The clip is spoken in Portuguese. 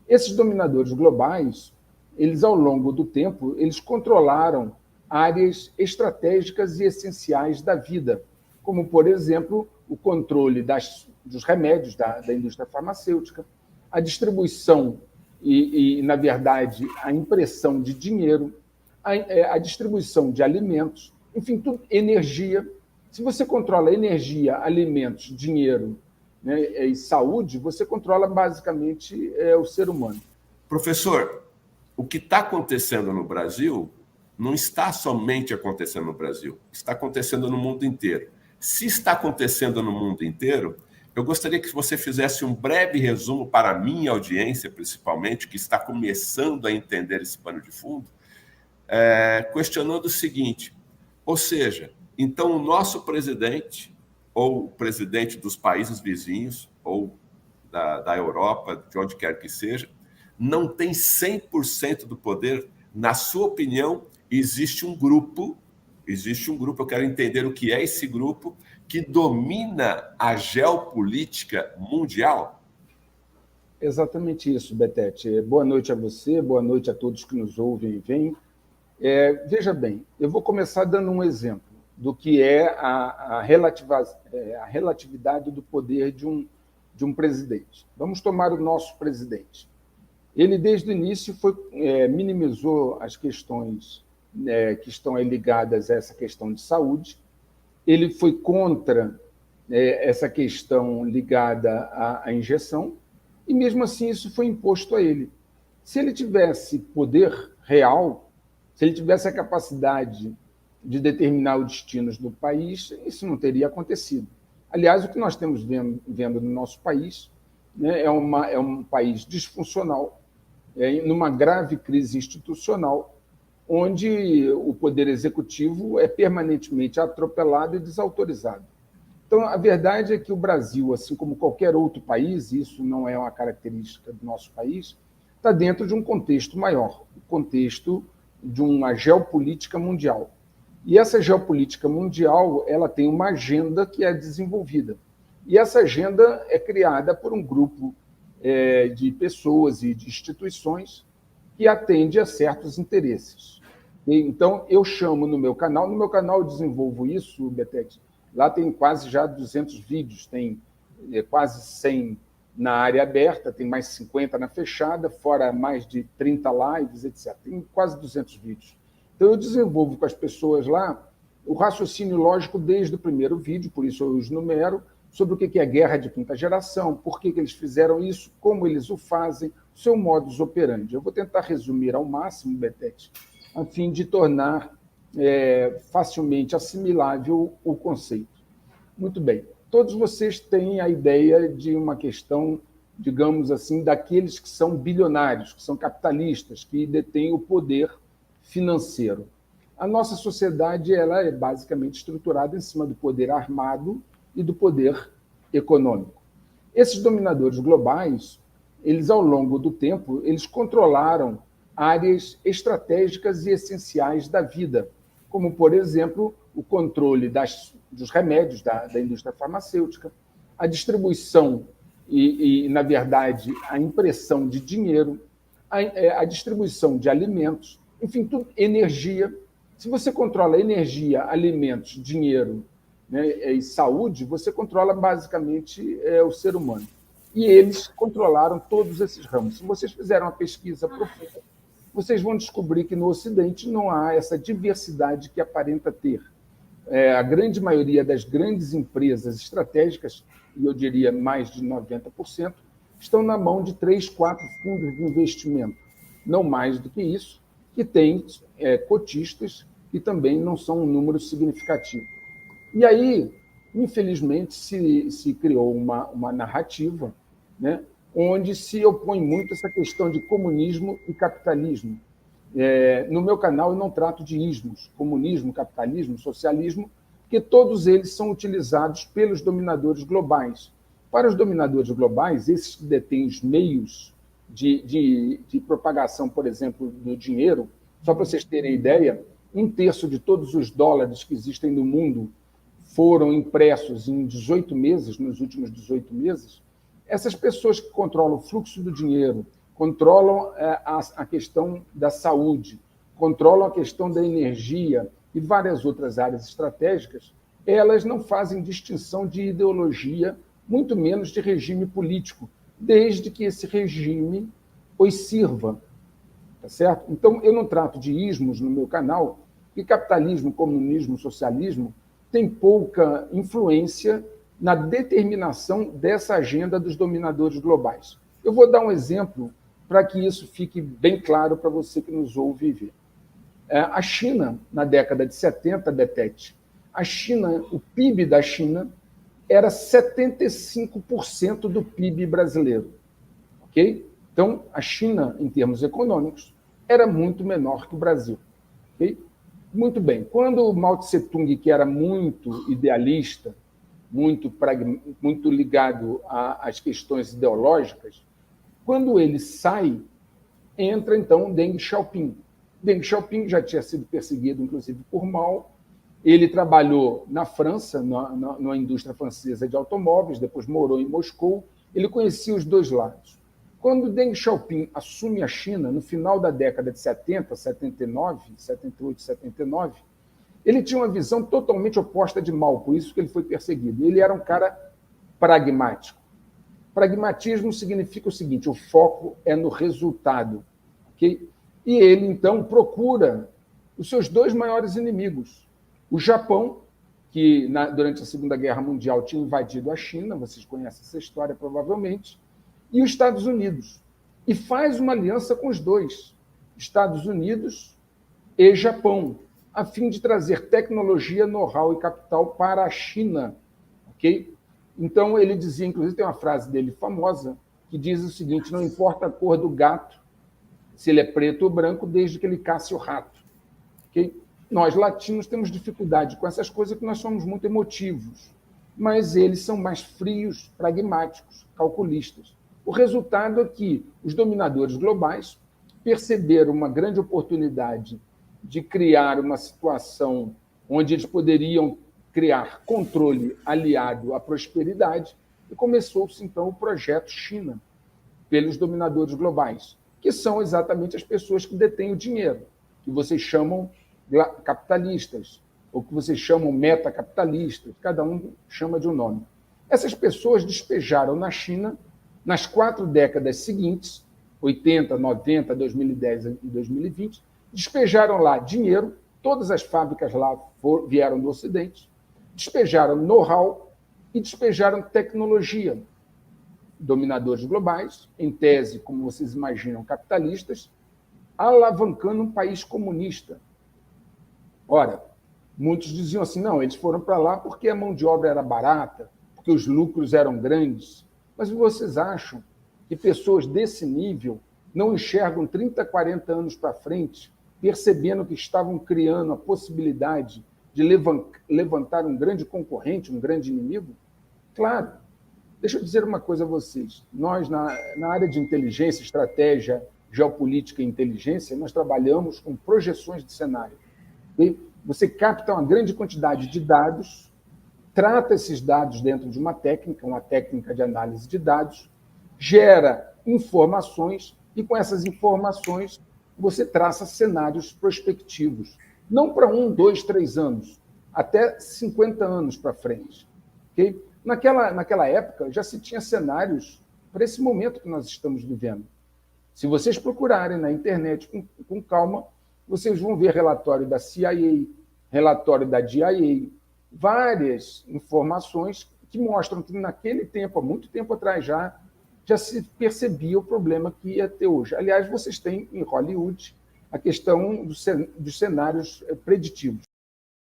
Esses dominadores globais, eles, ao longo do tempo, eles controlaram áreas estratégicas e essenciais da vida, como, por exemplo, o controle dos remédios da indústria farmacêutica, a distribuição na verdade, a impressão de dinheiro, a distribuição de alimentos, enfim, tudo, energia. Se você controla energia, alimentos, dinheiro, né, e saúde, você controla basicamente o ser humano. Professor, o que está acontecendo no Brasil não está somente acontecendo no Brasil, está acontecendo no mundo inteiro. Se está acontecendo no mundo inteiro, eu gostaria que você fizesse um breve resumo para a minha audiência, principalmente, que está começando a entender esse pano de fundo, questionando o seguinte, ou seja, então o nosso presidente, ou o presidente dos países vizinhos, ou da Europa, de onde quer que seja, não tem 100% do poder. Na sua opinião, existe um grupo, eu quero entender o que é esse grupo, que domina a geopolítica mundial? Exatamente isso, Betete. Boa noite a você, boa noite a todos que nos ouvem e veem. Veja bem, eu vou começar dando um exemplo do que é a relatividade do poder de um presidente. Vamos tomar o nosso presidente. Ele, desde o início, minimizou as questões que estão ligadas a essa questão de saúde. Ele foi contra essa questão ligada à injeção, e, mesmo assim, isso foi imposto a ele. Se ele tivesse poder real, se ele tivesse a capacidade de determinar os destinos do país, isso não teria acontecido. Aliás, o que nós temos vendo no nosso país, né, é um país disfuncional, numa grave crise institucional, onde o poder executivo é permanentemente atropelado e desautorizado. Então, a verdade é que o Brasil, assim como qualquer outro país, isso não é uma característica do nosso país, está dentro de um contexto maior, o contexto de uma geopolítica mundial. E essa geopolítica mundial, ela tem uma agenda que é desenvolvida. E essa agenda é criada por um grupo de pessoas e de instituições que atende a certos interesses. Então, eu chamo no meu canal eu desenvolvo isso, Betete, lá tem quase já 200 vídeos, tem quase 100 na área aberta, tem mais 50 na fechada, fora mais de 30 lives, etc. Tem quase 200 vídeos. Então, eu desenvolvo com as pessoas lá o raciocínio lógico desde o primeiro vídeo, por isso eu os numero, sobre o que é guerra de quinta geração, por que eles fizeram isso, como eles o fazem, o seu modus operandi. Eu vou tentar resumir ao máximo, Betete, a fim de tornar facilmente assimilável o conceito. Muito bem. Todos vocês têm a ideia de uma questão, digamos assim, daqueles que são bilionários, que são capitalistas, que detêm o poder financeiro. A nossa sociedade ela é basicamente estruturada em cima do poder armado e do poder econômico. Esses dominadores globais, eles, ao longo do tempo, eles controlaram áreas estratégicas e essenciais da vida, como, por exemplo, o controle dos remédios da indústria farmacêutica, a distribuição na verdade, a impressão de dinheiro, a distribuição de alimentos, enfim, tudo, energia. Se você controla energia, alimentos, dinheiro, né, e saúde, você controla basicamente o ser humano. E eles controlaram todos esses ramos. Se vocês fizerem uma pesquisa profunda, vocês vão descobrir que no Ocidente não há essa diversidade que aparenta ter. A grande maioria das grandes empresas estratégicas, e eu diria mais de 90%, estão na mão de 3, 4 fundos de investimento, não mais do que isso, que têm cotistas que também não são um número significativo. E aí, infelizmente, se criou uma narrativa, né, onde se opõe muito essa questão de comunismo e capitalismo. No meu canal eu não trato de ismos, comunismo, capitalismo, socialismo, porque todos eles são utilizados pelos dominadores globais. Para os dominadores globais, esses que detêm os meios de propagação, por exemplo, do dinheiro, só para vocês terem ideia, 1/3 de todos os dólares que existem no mundo foram impressos em 18 meses, nos últimos 18 meses. Essas pessoas que controlam o fluxo do dinheiro, controlam a questão da saúde, controlam a questão da energia e várias outras áreas estratégicas, elas não fazem distinção de ideologia, muito menos de regime político, desde que esse regime os sirva. Tá certo? Então, eu não trato de ismos no meu canal, porque capitalismo, comunismo, socialismo tem pouca influência na determinação dessa agenda dos dominadores globais. Eu vou dar um exemplo para que isso fique bem claro para você que nos ouve e vê. A China, na década de 70, Betete, o PIB da China era 75% do PIB brasileiro. Ok? Então, a China, em termos econômicos, era muito menor que o Brasil. Okay? Muito bem. Quando o Mao Tse-tung, que era muito idealista, muito ligado às questões ideológicas, quando ele sai, entra, então, Deng Xiaoping. Deng Xiaoping já tinha sido perseguido, inclusive, por Mao. Ele trabalhou na França, na indústria francesa de automóveis, depois morou em Moscou. Ele conhecia os dois lados. Quando Deng Xiaoping assume a China, no final da década de 70, 78, 79, ele tinha uma visão totalmente oposta de Mao, por isso que ele foi perseguido. Ele era um cara pragmático. Pragmatismo significa o seguinte: o foco é no resultado. Okay? E ele, então, procura os seus dois maiores inimigos. O Japão, que durante a Segunda Guerra Mundial tinha invadido a China, vocês conhecem essa história provavelmente, e os Estados Unidos. E faz uma aliança com os dois, Estados Unidos e Japão, a fim de trazer tecnologia, know-how e capital para a China. Okay? Então, ele dizia, inclusive, tem uma frase dele famosa, que diz o seguinte: não importa a cor do gato, se ele é preto ou branco, desde que ele casse o rato. Okay? Nós, latinos, temos dificuldade com essas coisas, porque nós somos muito emotivos, mas eles são mais frios, pragmáticos, calculistas. O resultado é que os dominadores globais perceberam uma grande oportunidade de criar uma situação onde eles poderiam criar controle aliado à prosperidade, e começou-se, então, o projeto China, pelos dominadores globais, que são exatamente as pessoas que detêm o dinheiro, que vocês chamam de capitalistas, ou que vocês chamam metacapitalistas, cada um chama de um nome. Essas pessoas despejaram na China, nas 4 décadas seguintes, 80, 90, 2010 e 2020, despejaram lá dinheiro, todas as fábricas lá vieram do Ocidente, despejaram know-how e despejaram tecnologia. Dominadores globais, em tese, como vocês imaginam, capitalistas, alavancando um país comunista. Ora, muitos diziam assim: não, eles foram para lá porque a mão de obra era barata, porque os lucros eram grandes. Mas vocês acham que pessoas desse nível não enxergam 30, 40 anos para frente, percebendo que estavam criando a possibilidade de levantar um grande concorrente, um grande inimigo? Claro. Deixa eu dizer uma coisa a vocês. Nós, na área de inteligência, estratégia, geopolítica e inteligência, nós trabalhamos com projeções de cenário. E você capta uma grande quantidade de dados, trata esses dados dentro de uma técnica de análise de dados, gera informações e, com essas informações, você traça cenários prospectivos. Não para 1, 2, 3 anos, até 50 anos para frente. Okay? Naquela época, já se tinha cenários para esse momento que nós estamos vivendo. Se vocês procurarem na internet com calma, vocês vão ver relatório da CIA, relatório da DIA, várias informações que mostram que naquele tempo, há muito tempo atrás já se percebia o problema que ia ter hoje. Aliás, vocês têm em Hollywood a questão dos cenários preditivos.